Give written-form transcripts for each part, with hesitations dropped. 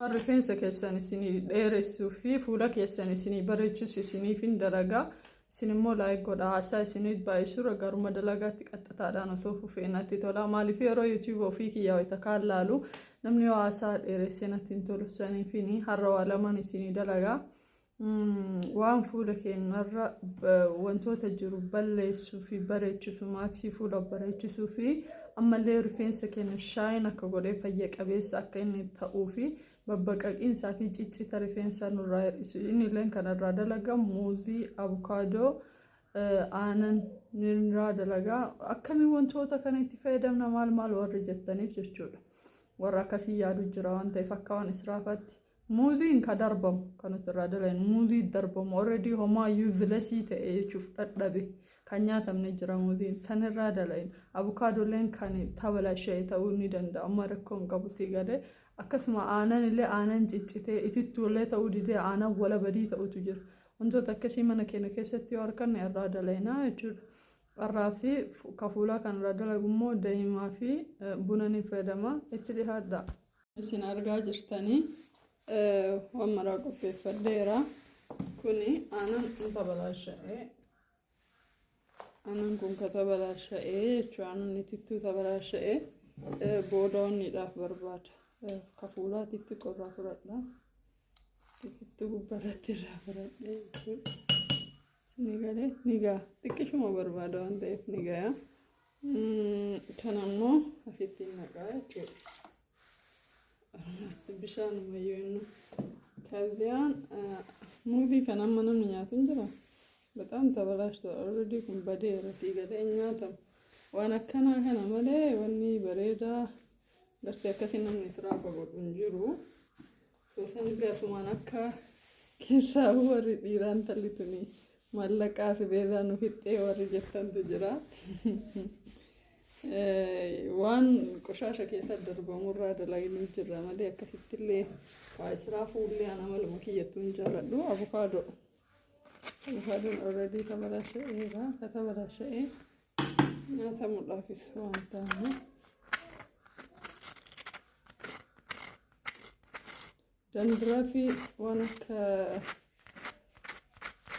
rifeensa keessan isinii dheeressuu fi fuula keessan isinii bareechus isiniif hin dalagaa. Isin immoo laayik godhaa haasaa isiniif baay'isuu garuma dalagaatti qaxxataadhaan osoo fufeenatti tola. Maaliif yeroo YouTube ofii kiyyaa wayita kaan laalu namni haasaa dheeressee natti hin tolu saniifini har'a waa lamaan isinii dalagaa. Waan fuula keenyarra wantoota jiru balleessuu fi bareechisuu maaksii fuula bareechisuu fi ammallee rifeensa keenya shaayin akka godhee fayya qabeessa akka inni ta'uu fi babbaqaqiinsaa fi ciccita rifeensa nurraa hir'isu. Inni illee kanarraa dalagamu muuzii, abukaadoo, aanan nirraa dalagaa. Akkamiin wantoota kana itti fayyadamna maal warri jettaniif jechuudha. Warra akkasii yaadu jira waan ta'eef akka waan israafatti. Muuziin ka darbamu kanatti irraa dalagan muuzii darbamu already homaa yuuzilesii ta'e jechuuf dadhabe kan nyaatamne jira muuziin sanirraa dalagan. Abukaadoleen kan tabalashee ta'uu ni danda'a amma rakkoon qabu si galee. Akkasuma aanan illee aanan ciccitee itittuullee ta'uu didee aanan wala badii ta'utu jira. Wantoota akkasii mana keenya keessatti yoo arganne irraa dalagnaa jechuudha. Irraa fi kafuulaa kanarraa dalagu immoo daa'imaa fi buna ni fayyadama itti dhihaadha. Isin argaa jirtanii waan maraa qopheeffadheera. Kuni aanan tabalasha'ee aanan kun ka tabalasha'ee jechuudha. Aanan itittuu tabalasha'ee boodaawwanidhaaf barbaada. Kafuulaatitti qorraa fudhadha. Itittuu gubbarratti irraa fudhadhee jechuudha. Ni galee ni gaa xiqqishuma barbaada waan ta'eef ni gaya. Kana immoo asitti naqaa jechuudha. Bishaan mayyuu kaziyaan muuzii kan amma namni nyaatu hin jira. Bataam tabalaashta already kun badeera fi galee nyaatamu. Waan akkanaa kana malee wanni bareedaa gartee akkasii namni israafa godhu hin jiru. Sosan gaasumaan akka keessaa warri dhiiraan tallituni mallaqaa fi beezaa nu fixxee warri jettantu jira. Waan qoshaasha keessa darbamurraa dalaginii jirra malee akkasittillee waa israafuullee ana maluma kiyyattu hin jaalladhu. Abukaadoon already tabalasha'eera. Ka tabalasha'ee nyaatamuudhaafis waan ta'ame. Dandiraa fi waan akka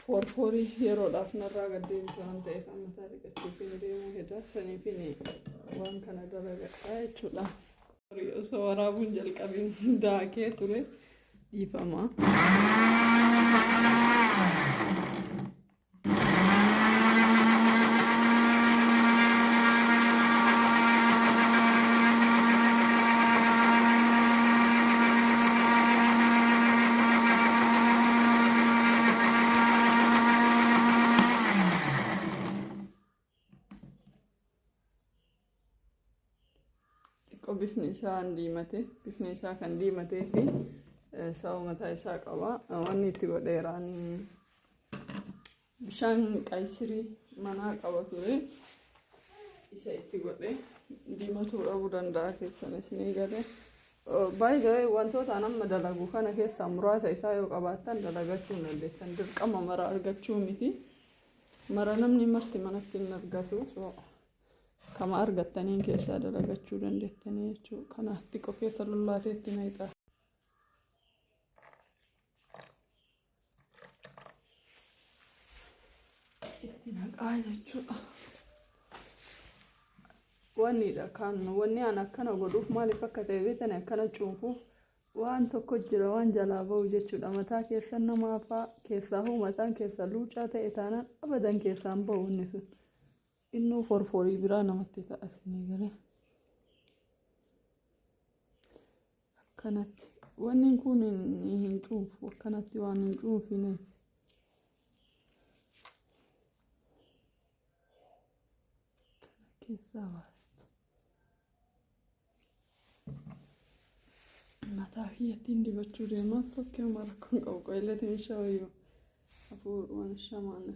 forforii yeroodhaaf narraa gaddeemtu waan ta'eef ammataa dhiqachuuf hin deemu heda saniifin waan kana dalagadhaa jechuudha. Osoo waraabuun jalqabiin daakee ture dhiifama. Bifni isaa kan diimatee fi sa'a mataa isaa qaba. Wanni itti godheeraan bishaan qayisirii manaa qaba ture. Isa itti godhee diimatuu dhabuu danda'a keessanis ni galee. Baay'ee wantoota nama dalagu kana keessaa muraasa isaa yoo qabaattan dalagachuu hin dandeessan. Dirqama mara argachuu miti. Mara namni marti manatti hin argatu. Kama argattaniin keessaa dalagachuu dandeettanii jechuudha. Kanaaf xiqqoo keessa lullaateetti na hixa. Itti naqaa jechuudha. Wannidha kan wanni aan akkana godhuuf maaliif akka ta'e beektan akkana cuunfuuf waan tokko jira waan jalaa ba'u jechuudha. Mataa keessan namaafaa keessaa mataan keessa luucaa ta'e taanaan abadan keessaan ba'u inni sun. Innuu forforii biraa namatti ta'a isinii galee. Akkanatti wanni kun hin cuunfu akkanatti waan hin cuunfine. Kana keessaa baasta. Mataa kiyyattiin dibachuu deemaa sokkee mara kun qabu qoyilleetiin shawayyo hafuuruma shamaan.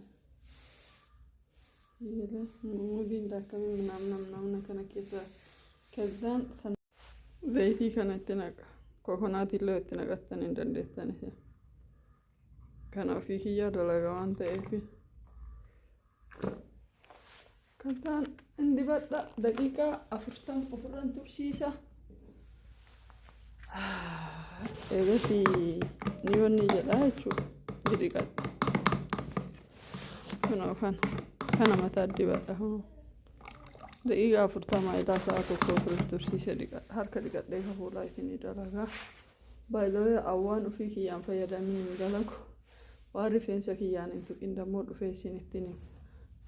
Muuzii daakkamee namna kana keessa keessaan zayitii kana itti naqa. Kokonaatii illee itti naqattan hin dandeessanis. Kana ofii kiyyaa dalaga waan ta'eef. Keessaan hin dibadha daqiiqaa 40 ofirran tursiisa. eegatti ni wanni jedha jechuudha gidi qadha kunoo kana mataa dibadha daqiiqaa 40 ilaa sa'a tokko tursiisee dhiqadha harka dhiqadhee fuulaa isinii dalagaa baay'ee awwaan ofii kiyyaan fayyadamee hin dalagu waan rifeensa kiyyaan hin tuqin dammoo dhufee isinitti ni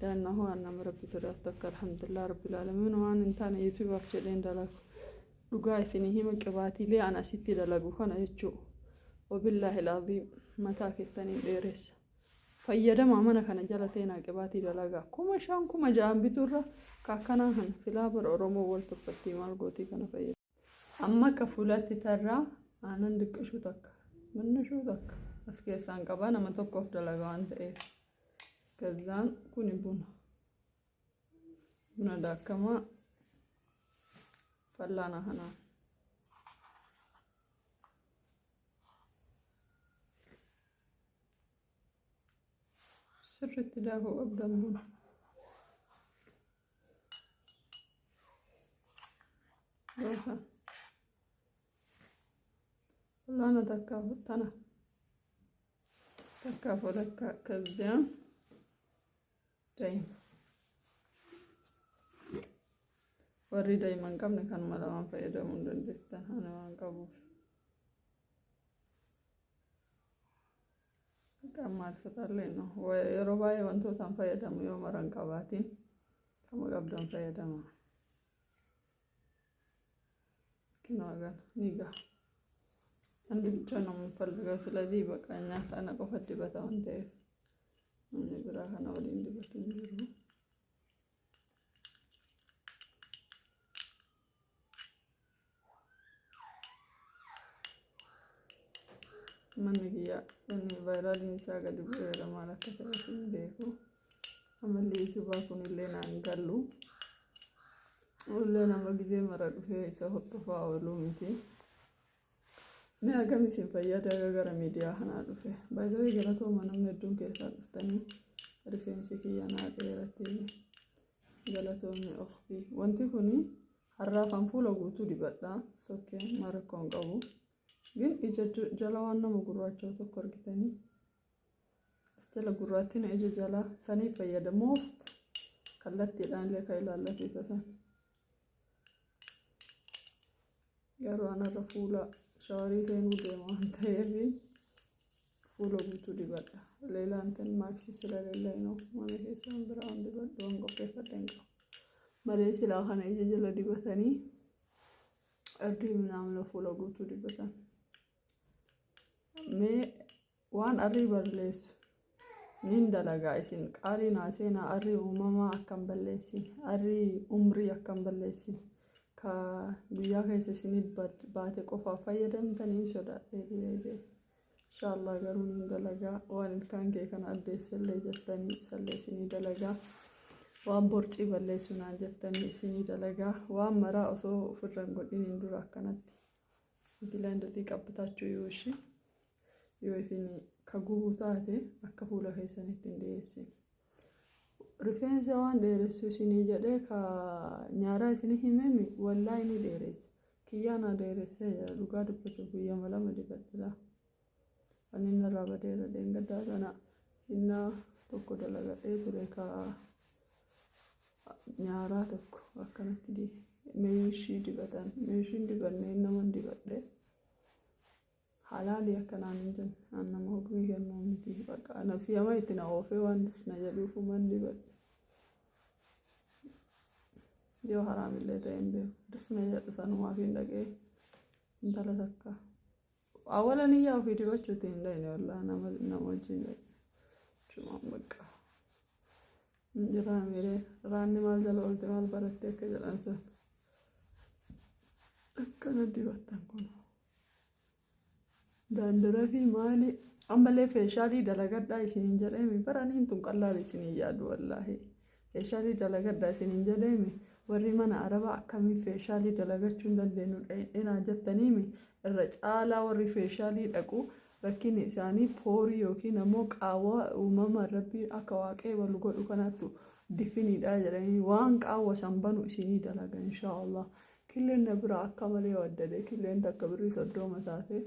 daannaa waan nama rabbi sodaattu akka alhamdulillah rabbil aalamiin waan hin taane yuutuubaaf jedheen dalagu dhugaa isinii hima qibaatiilee ana asitti dalagu kana jechuudha wabillaahi laaziim mataa keessanii dheeressa fayyadamaa mana kana jala seenaa qibaatii dalagaa 5,000 bituurra kakkanaa kana filaa bara oromoo wal tuffattii maal gootii kana fayyada amma akka fuulatti tarraa aanan diqqishuu takka mannishuu takka as keessaan qabaa nama tokkoof dalagaa waan ta'eef gazzaan kuni buna daakkamaa fallaana kanaan sirriitti daakuu qabdan buna fallaana takkaaf walakka kazzaan daa'ima warri daa'iman qabne kanuma lamaan fayyadamuu hin dandeettan ana waan qabuuf maal fixallee no yeroo baay'ee wantootaan fayyadamu yoo maran qabaatiin kama qabdan fayyadama kinaagan niga andi ብቻ ነው የምፈልገው ስለዚህ በቃ እኛ ታና ቆፈት ዲበታው እንደ ምን ብራ kana waliin dibatu jiru manniya inni viral isaa gadi bu'eera maal akka ta'e hin beeku amalli yuutuubaa kun illee naan gallu illee nama gizee mara dhufee isa hordofaa ooluu miti mee agam isin fayyada gara miidiyaa kanaa dhufe baay'ee galatooma namni hedduun keessaa dhuftanii rifeensi kiyya naa dheerattee galatoomni ofii wanti kuni harraafan fuula guutuu dibadhaa sokkee marakkoon qabu ግን ጀላ ዋና መጉራቸው ተቆርግተኒ አስተለ ጉራቲና ጀላ ሰኔ ፈየደሞ ከለት ይላን ለካይላለት ይተሰን ያሯና ረፉላ ሻወሪ ለኑ ደማ አንተየቢ ፉሎ ጉቱ ዲበዳ ሌላ እንትን ማክሲ ስለሌለኝ ነው ማለት ነው ብራውን ዲበዳ ወንቆ ከፈደንቆ ማለት ሲላኸነ ጀላ ዲበተኒ እርዲ ምናምን ለፉሎ ጉቱ ዲበታን mee waan arrii balleessu nin dalagaa isin qaalii naaseenaa arrii uumamaa akkam balleessin arrii umrii akkam balleessin ka guyyaa keessa isinit baate qofaa fayyadamtanii sodaadhee dhiyeedee inshaallah garuu nin dalagaa waan ilkaan kee kana addeessallee jettanii sallee isinii dalagaa waan borcii balleessu naan jettanii isinii dalagaa waan maraa osoo ofirran godhiniin dura akkanatti isilaa indasii qabbataachuu yooshi yoo isin ka gubuu taate akka fuula keessanitti hin dhiyeessin rifeensa waan dheeressu isinii jedhee ka nyaaraa isinii himemi wallaahi ni dheeressa kiyyaana dheeressee dhugaa dubbatu guyyama lama dibadhila waan inni irraa badeera dheengaddaa sana innaa tokko dalagadhee ture ka nyaaraa tokko akkanatti meeshii dibatan meeshiin dibannee naman dibadhee halali akkanaan hin annama hogmii kennuu miti bakka nafsi ama itti na oofee waan na jedhuufu man dibadhe yoo haraamillee ta'e hin beeku disna jedhu sanumaaf hin dhaqee intala takka awalan iyyaa ofii dibachuuti hin dhayne wallaa nama wajjin dhaqe cumaan bakka jiraamire raanni maal jala oolte maal baratte akka jedhan san akkana dibattan kun dandara fi maali ammallee feeshaalii dalagadhaa isiniin jedhame baraniin tun qallaala isinii yaadu wallaahi feeshaalii dalagadhaa isiniin jedhame warri mana arabaa akkamiin feeshaalii dalagachuu hin dandeenyu dheedhinaa jettaniimi irra caalaa warri feeshaalii dhaqu rakkinni isaanii poorii yookiin ammoo qaawwa uumama rabbii akka waaqee walu godhu kanattu difiniidhaa jedhanii waan qaawwa sanbanu isinii dalaga inshaallah killeen na biraa akka malee waddade killeen takka birrii 30 taate.